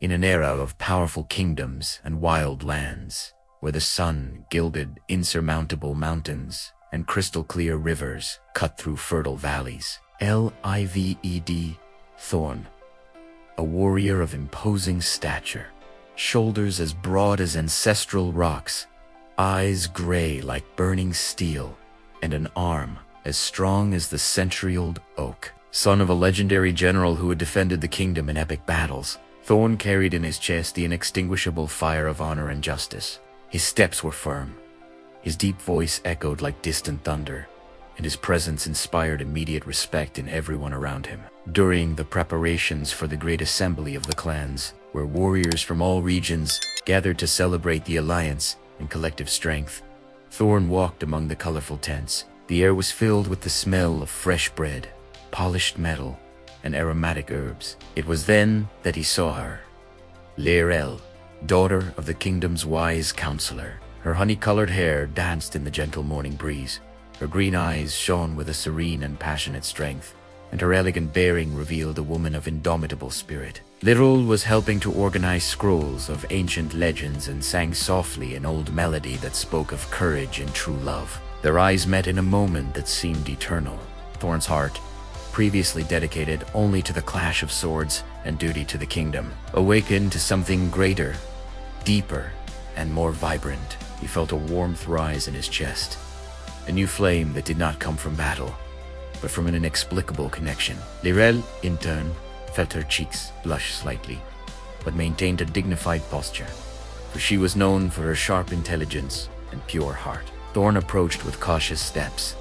In an era of powerful kingdoms and wild lands, where the sun gilded insurmountable mountains and crystal-clear rivers cut through fertile valleys, Lived, Thorn, a warrior of imposing stature, shoulders as broad as ancestral rocks, eyes gray like burning steel, and an arm as strong as the century-old oak. Son of a legendary general who had defended the kingdom in epic battles, Thorn carried in his chest the inextinguishable fire of honor and justice. His steps were firm, his deep voice echoed like distant thunder, and his presence inspired immediate respect in everyone around him. During the preparations for the great assembly of the clans, where warriors from all regions gathered to celebrate the alliance and collective strength, Thorn walked among the colorful tents. The air was filled with the smell of fresh bread, polished metal, and aromatic herbs. It was then that he saw her, Laerel, daughter of the kingdom's wise counselor. Her honey-colored hair danced in the gentle morning breeze. Her green eyes shone with a serene and passionate strength, and her elegant bearing revealed a woman of indomitable spirit. Laerel was helping to organize scrolls of ancient legends and sang softly an old melody that spoke of courage and true love. Their eyes met in a moment that seemed eternal. Thorn's heart, previously dedicated only to the clash of swords and duty to the kingdom, awakened to something greater, deeper, and more vibrant. He felt a warmth rise in his chest, a new flame that did not come from battle, but from an inexplicable connection. Laerel, in turn, felt her cheeks blush slightly, but maintained a dignified posture, for she was known for her sharp intelligence and pure heart. Thorn approached with cautious steps,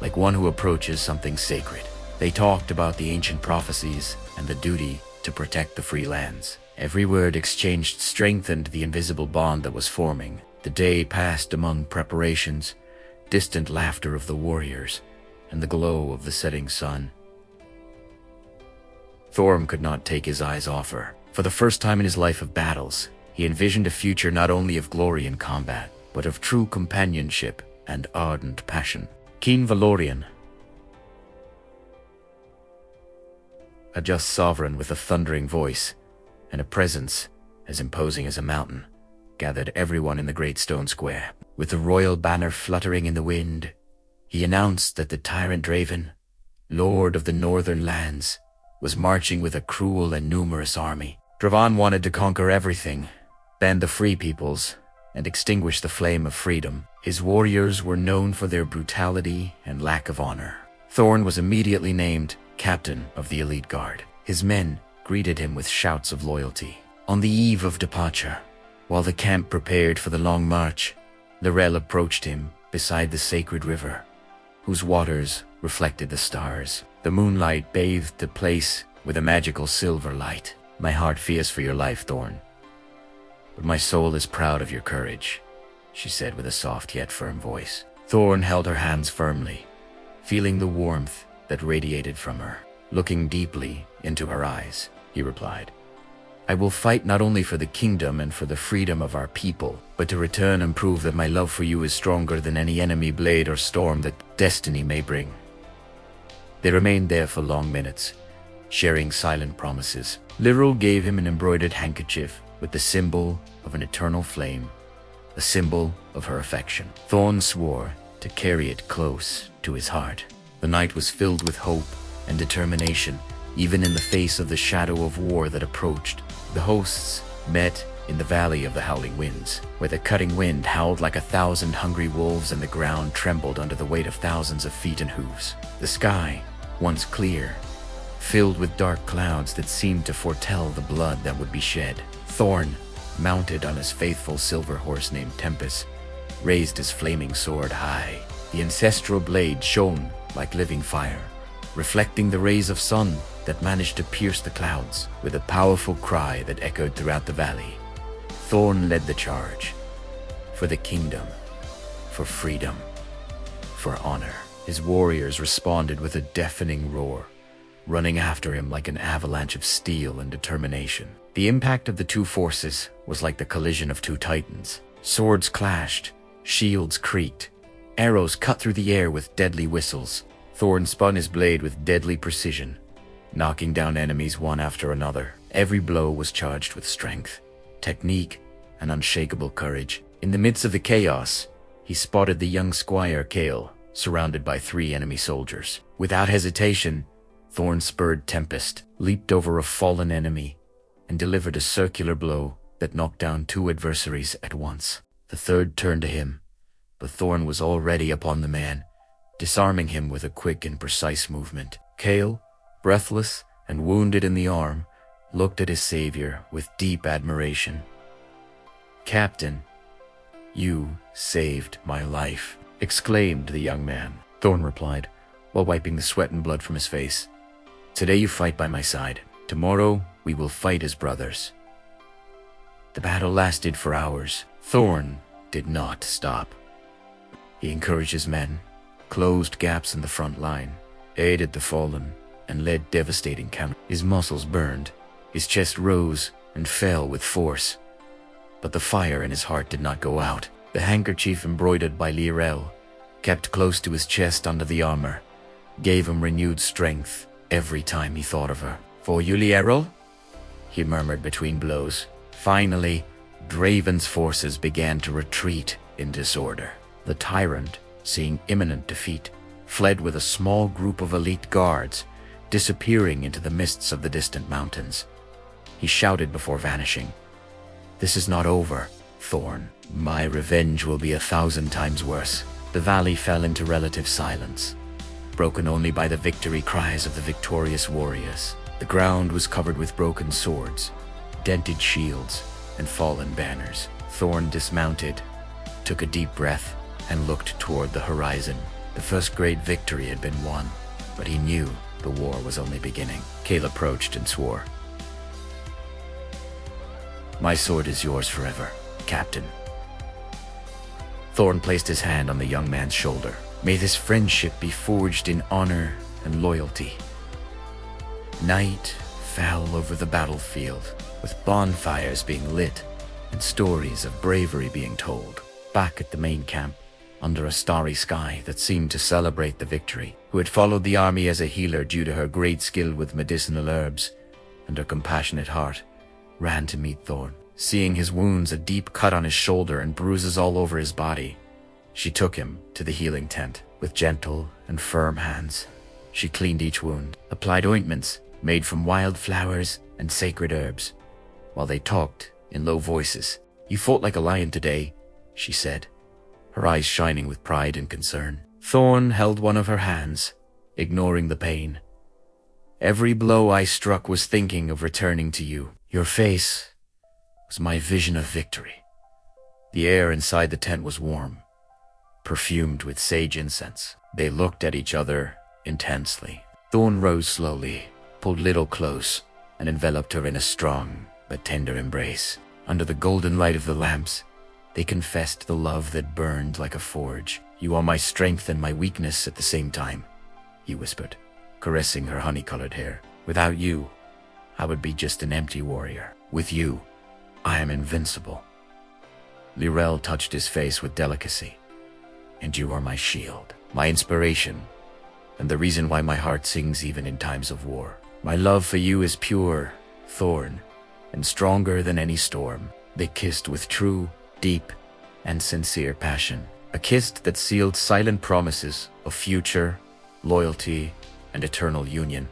like one who approaches something sacred. They talked about the ancient prophecies and the duty to protect the free lands. Every word exchanged strengthened the invisible bond that was forming. The day passed among preparations, distant laughter of the warriors, and the glow of the setting sun. Thorn could not take his eyes off her. For the first time in his life of battles, he envisioned a future not only of glory in combat, but of true companionship and ardent passion. Keen Valorian, a just sovereign with a thundering voice and a presence as imposing as a mountain, gathered everyone in the great stone square. With the royal banner fluttering in the wind, he announced that the tyrant Draven, lord of the northern lands, was marching with a cruel and numerous army. Draven wanted to conquer everything, ban the free peoples, and extinguish the flame of freedom. His warriors were known for their brutality and lack of honor. Thorn was immediately named captain of the elite guard. His men greeted him with shouts of loyalty. On the eve of departure, while the camp prepared for the long march, Laerel approached him beside the sacred river, whose waters reflected the stars. The moonlight bathed the place with a magical silver light. "My heart fears for your life, Thorn, but my soul is proud of your courage," she said with a soft yet firm voice. Thorn held her hands firmly, feeling the warmth that radiated from her. Looking deeply into her eyes, he replied, "I will fight not only for the kingdom and for the freedom of our people, but to return and prove that my love for you is stronger than any enemy blade or storm that destiny may bring." They remained there for long minutes, sharing silent promises. Laerel gave him an embroidered handkerchief with the symbol of an eternal flame, a symbol of her affection. Thorn swore to carry it close to his heart. The night was filled with hope and determination, even in the face of the shadow of war that approached. The hosts met in the Valley of the Howling Winds, where the cutting wind howled like 1,000 hungry wolves and the ground trembled under the weight of thousands of feet and hooves. The sky, once clear, filled with dark clouds that seemed to foretell the blood that would be shed. Thorn, mounted on his faithful silver horse named Tempest, raised his flaming sword high. The ancestral blade shone like living fire, reflecting the rays of sun that managed to pierce the clouds. With a powerful cry that echoed throughout the valley, Thorn led the charge. For the kingdom, for freedom, for honor. His warriors responded with a deafening roar, running after him like an avalanche of steel and determination. The impact of the two forces was like the collision of two titans. Swords clashed, shields creaked, arrows cut through the air with deadly whistles. Thorn spun his blade with deadly precision, knocking down enemies one after another. Every blow was charged with strength, technique, and unshakable courage. In the midst of the chaos, he spotted the young squire Cale, surrounded by 3 enemy soldiers. Without hesitation, Thorn spurred Tempest, leaped over a fallen enemy, and delivered a circular blow that knocked down 2 adversaries at once. The third turned to him, but Thorn was already upon the man, disarming him with a quick and precise movement. Cale, breathless and wounded in the arm, looked at his savior with deep admiration. "Captain, you saved my life," exclaimed the young man. Thorn replied, while wiping the sweat and blood from his face. "Today you fight by my side. Tomorrow we will fight as brothers." The battle lasted for hours. Thorn did not stop. He encouraged his men, closed gaps in the front line, aided the fallen, and led devastating counters. His muscles burned, his chest rose and fell with force. But the fire in his heart did not go out. The handkerchief embroidered by Lirel, kept close to his chest under the armor, gave him renewed strength every time he thought of her. "For you, Lirel?" he murmured between blows. Finally, Draven's forces began to retreat in disorder. The tyrant, seeing imminent defeat, fled with a small group of elite guards, disappearing into the mists of the distant mountains. He shouted before vanishing, "This is not over, Thorn. My revenge will be 1,000 times worse." The valley fell into relative silence, broken only by the victory cries of the victorious warriors. The ground was covered with broken swords, dented shields, and fallen banners. Thorn dismounted, took a deep breath, and looked toward the horizon. The first great victory had been won, but he knew the war was only beginning. Cale approached and swore, "My sword is yours forever, Captain." Thorn placed his hand on the young man's shoulder. "May this friendship be forged in honor and loyalty." Night fell over the battlefield, with bonfires being lit and stories of bravery being told. Back at the main camp, under a starry sky that seemed to celebrate the victory, who had followed the army as a healer due to her great skill with medicinal herbs and her compassionate heart, ran to meet Thorn. Seeing his wounds, a deep cut on his shoulder and bruises all over his body, she took him to the healing tent. With gentle and firm hands, she cleaned each wound, applied ointments made from wild flowers and sacred herbs, while they talked in low voices. "You fought like a lion today," she said, her eyes shining with pride and concern. Thorn held one of her hands, ignoring the pain. "Every blow I struck was thinking of returning to you. Your face was my vision of victory." The air inside the tent was warm, perfumed with sage incense. They looked at each other intensely. Thorn rose slowly, pulled Little close, and enveloped her in a strong but tender embrace. Under the golden light of the lamps, they confessed the love that burned like a forge. "You are my strength and my weakness at the same time," he whispered, caressing her honey-colored hair. "Without you, I would be just an empty warrior. With you, I am invincible." Lirel touched his face with delicacy. "And you are my shield, my inspiration, and the reason why my heart sings even in times of war. My love for you is pure, Thorn, and stronger than any storm." They kissed with true, deep, and sincere passion. A kiss that sealed silent promises of future, loyalty, and eternal union.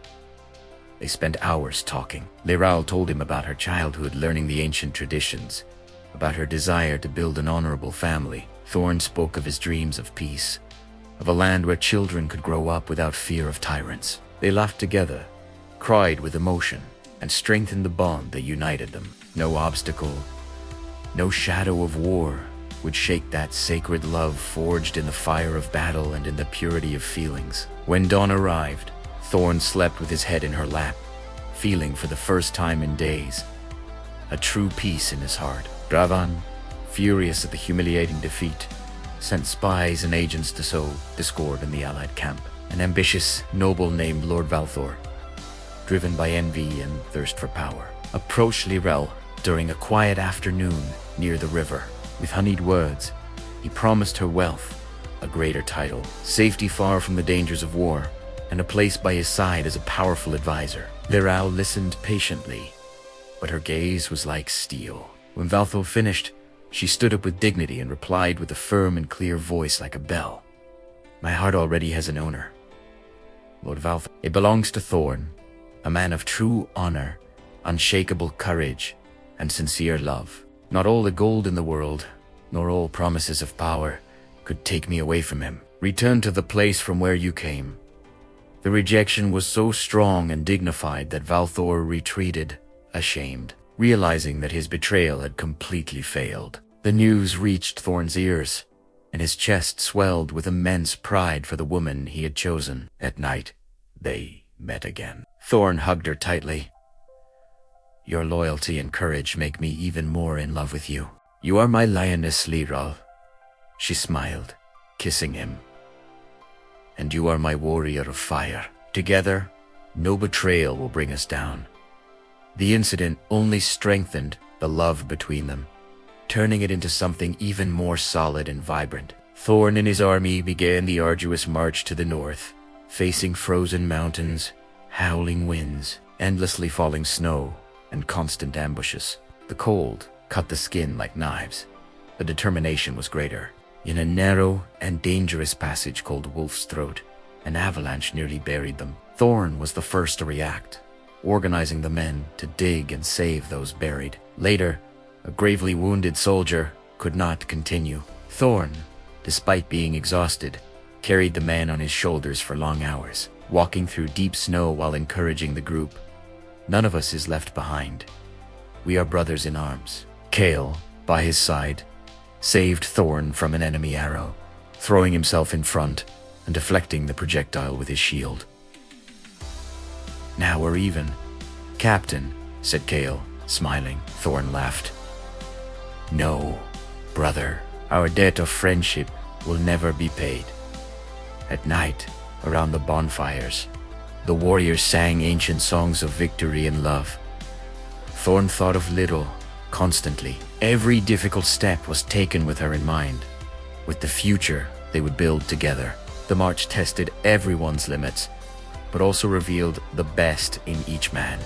They spent hours talking. Lirel told him about her childhood, learning the ancient traditions, about her desire to build an honorable family. Thorn spoke of his dreams of peace, of a land where children could grow up without fear of tyrants. They laughed together, cried with emotion, and strengthened the bond that united them. No obstacle, no shadow of war would shake that sacred love forged in the fire of battle and in the purity of feelings. When dawn arrived, Thorn slept with his head in her lap, feeling for the first time in days a true peace in his heart. Dravan, furious at the humiliating defeat, sent spies and agents to sow discord in the allied camp. An ambitious noble named Lord Valthor, driven by envy and thirst for power, approached Lirel during a quiet afternoon near the river. With honeyed words, he promised her wealth, a greater title, safety far from the dangers of war, and a place by his side as a powerful advisor. Lirel listened patiently, but her gaze was like steel. When Valthor finished, she stood up with dignity and replied with a firm and clear voice like a bell. My heart already has an owner, Lord Valthor. It belongs to Thorn, a man of true honor, unshakable courage, and sincere love. Not all the gold in the world, nor all promises of power, could take me away from him. Return to the place from where you came. The rejection was so strong and dignified that Valthor retreated, ashamed, realizing that his betrayal had completely failed. The news reached Thorn's ears, and his chest swelled with immense pride for the woman he had chosen. At night, they met again. Thorn hugged her tightly. Your loyalty and courage make me even more in love with you. You are my lioness, Lyral. She smiled, kissing him. And you are my warrior of fire. Together, no betrayal will bring us down. The incident only strengthened the love between them, turning it into something even more solid and vibrant. Thorn and his army began the arduous march to the north, facing frozen mountains, howling winds, endlessly falling snow, and constant ambushes. The cold cut the skin like knives. The determination was greater. In a narrow and dangerous passage called Wolf's Throat, an avalanche nearly buried them. Thorn was the first to react, organizing the men to dig and save those buried. Later, a gravely wounded soldier could not continue. Thorn, despite being exhausted, carried the man on his shoulders for long hours, walking through deep snow while encouraging the group. None of us is left behind. We are brothers in arms. Kale, by his side, saved Thorn from an enemy arrow, throwing himself in front and deflecting the projectile with his shield. Now we're even. Captain, said Kale, smiling. Thorn laughed. No, brother, our debt of friendship will never be paid. At night, around the bonfires, the warriors sang ancient songs of victory and love. Thorn thought of Little constantly. Every difficult step was taken with her in mind, with the future they would build together. The march tested everyone's limits, but also revealed the best in each man: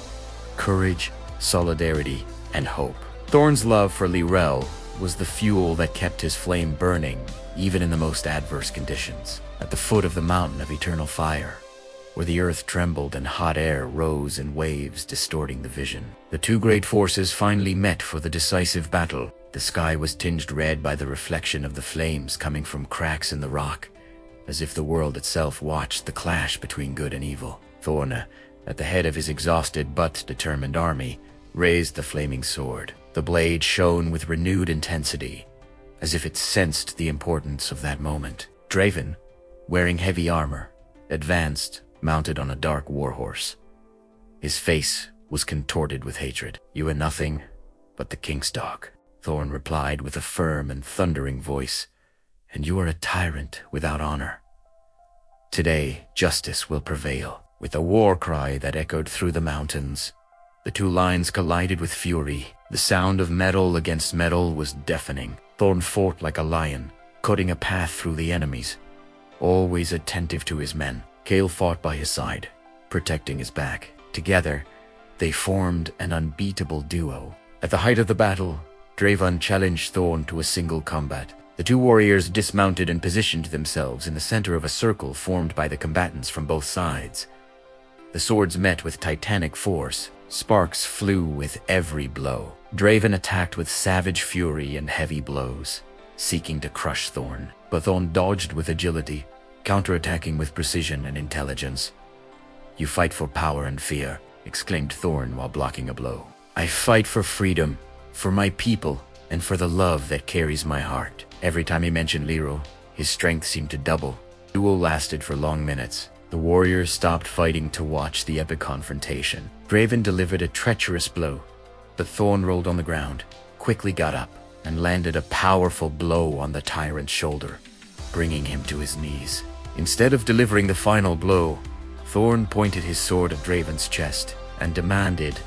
courage, solidarity, and hope. Thorn's love for Lyral was the fuel that kept his flame burning, even in the most adverse conditions. At the foot of the mountain of eternal fire, where the earth trembled and hot air rose in waves, distorting the vision, the two great forces finally met for the decisive battle. The sky was tinged red by the reflection of the flames coming from cracks in the rock, as if the world itself watched the clash between good and evil. Thorn, at the head of his exhausted but determined army, raised the flaming sword. The blade shone with renewed intensity, as if it sensed the importance of that moment. Draven, wearing heavy armor, advanced, mounted on a dark warhorse. His face was contorted with hatred. You are nothing but the king's dog, Thorn replied with a firm and thundering voice, and you are a tyrant without honor. Today, justice will prevail. With a war cry that echoed through the mountains, the two lines collided with fury. The sound of metal against metal was deafening. Thorn fought like a lion, cutting a path through the enemies, always attentive to his men. Kale fought by his side, protecting his back. Together, they formed an unbeatable duo. At the height of the battle, Draven challenged Thorn to a single combat. The two warriors dismounted and positioned themselves in the center of a circle formed by the combatants from both sides. The swords met with titanic force. Sparks flew with every blow. Draven attacked with savage fury and heavy blows, seeking to crush Thorn. But Thorn dodged with agility, counterattacking with precision and intelligence. You fight for power and fear, exclaimed Thorn while blocking a blow. I fight for freedom, for my people, and for the love that carries my heart. Every time he mentioned Lyral, his strength seemed to double. The duel lasted for long minutes. The warriors stopped fighting to watch the epic confrontation. Draven delivered a treacherous blow, but Thorn rolled on the ground, quickly got up, and landed a powerful blow on the tyrant's shoulder, bringing him to his knees. Instead of delivering the final blow, Thorn pointed his sword at Draven's chest and demanded,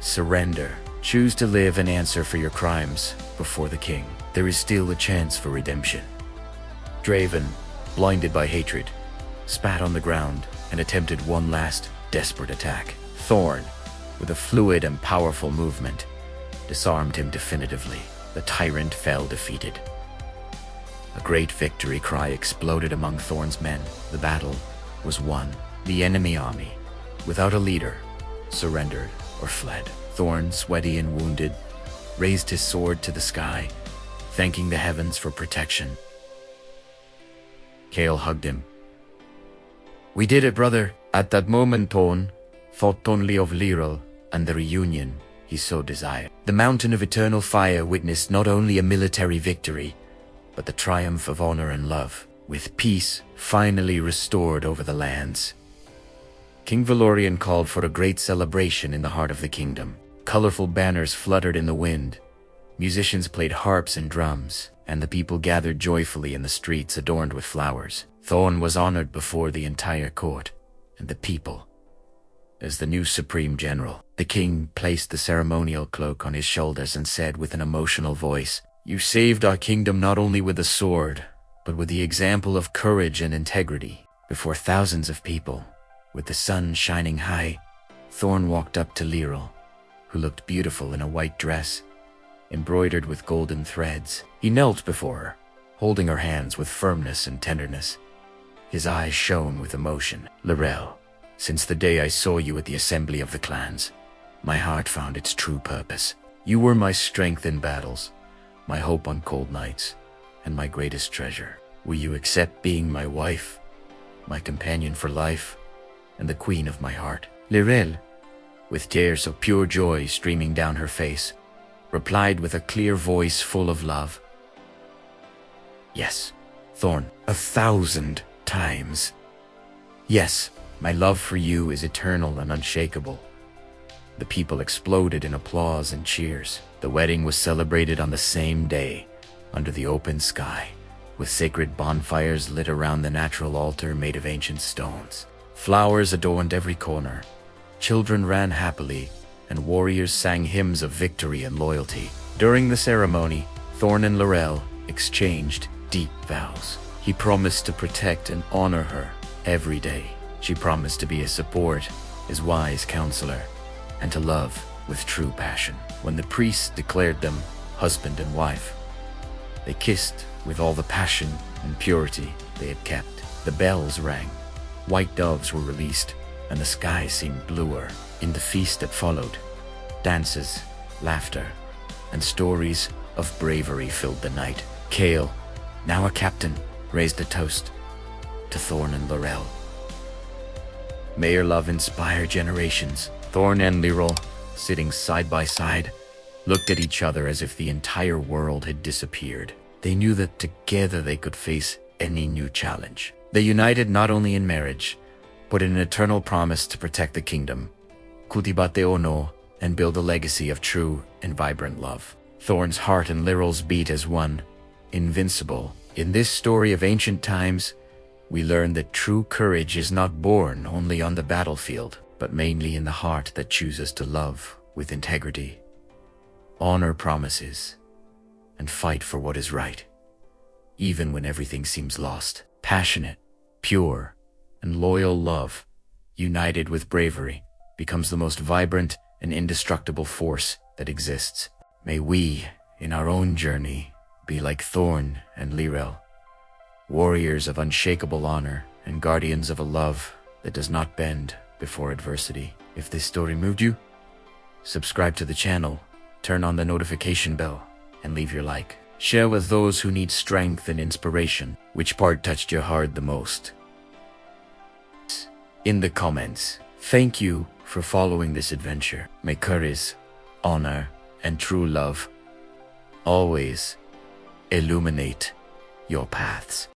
"Surrender. Choose to live and answer for your crimes before the king. There is still a chance for redemption." Draven, blinded by hatred, spat on the ground and attempted one last desperate attack. Thorn, with a fluid and powerful movement, disarmed him definitively. The tyrant fell defeated. A great victory cry exploded among Thorn's men. The battle was won. The enemy army, without a leader, surrendered or fled. Thorn, sweaty and wounded, raised his sword to the sky, thanking the heavens for protection. Cale hugged him. "We did it, brother." At that moment, Thorn thought only of Lyral and the reunion he so desired. The mountain of eternal fire witnessed not only a military victory, but the triumph of honor and love, with peace finally restored over the lands. King Valorian called for a great celebration in the heart of the kingdom. Colorful banners fluttered in the wind, musicians played harps and drums, and the people gathered joyfully in the streets adorned with flowers. Thorn was honored before the entire court and the people as the new supreme general. The king placed the ceremonial cloak on his shoulders and said with an emotional voice, "You saved our kingdom not only with the sword, but with the example of courage and integrity." Before thousands of people, with the sun shining high, Thorn walked up to Lyral, who looked beautiful in a white dress, embroidered with golden threads. He knelt before her, holding her hands with firmness and tenderness. His eyes shone with emotion. "Lyral, since the day I saw you at the assembly of the clans, my heart found its true purpose. You were my strength in battles, my hope on cold nights, and my greatest treasure. Will you accept being my wife, my companion for life, and the queen of my heart?" Lyral, with tears of pure joy streaming down her face, replied with a clear voice full of love, "Yes, Thorn, 1,000 times. Yes, my love for you is eternal and unshakable." The people exploded in applause and cheers. The wedding was celebrated on the same day, under the open sky, with sacred bonfires lit around the natural altar made of ancient stones. Flowers adorned every corner. Children ran happily, and warriors sang hymns of victory and loyalty. During the ceremony, Thorn and Lyral exchanged deep vows. He promised to protect and honor her every day. She promised to be his support, his wise counselor, and to love with true passion. When the priest declared them husband and wife, they kissed with all the passion and purity they had kept. The bells rang, white doves were released, and the sky seemed bluer. In the feast that followed, dances, laughter, and stories of bravery filled the night. Cale, now a captain, raised a toast to Thorn and Lyral. "May your love inspire generations." Thorn and Lyral, sitting side by side, looked at each other as if the entire world had disappeared. They knew that together they could face any new challenge. They united not only in marriage, but in an eternal promise to protect the kingdom, Kutibate Ono, and build a legacy of true and vibrant love. Thorn's heart and Lyral's beat as one, invincible. In this story of ancient times, we learn that true courage is not born only on the battlefield, but mainly in the heart that chooses to love with integrity, honor promises, and fight for what is right, even when everything seems lost. Passionate, pure, and loyal love, united with bravery, becomes the most vibrant and indestructible force that exists. May we, in our own journey, be like Thorn and Lyral, warriors of unshakable honor and guardians of a love that does not bend before adversity. If this story moved you, subscribe to the channel, turn on the notification bell, and leave your like. Share with those who need strength and inspiration. Which part touched your heart the most? In the comments. Thank you for following this adventure. May courage, honor, and true love always illuminate your paths.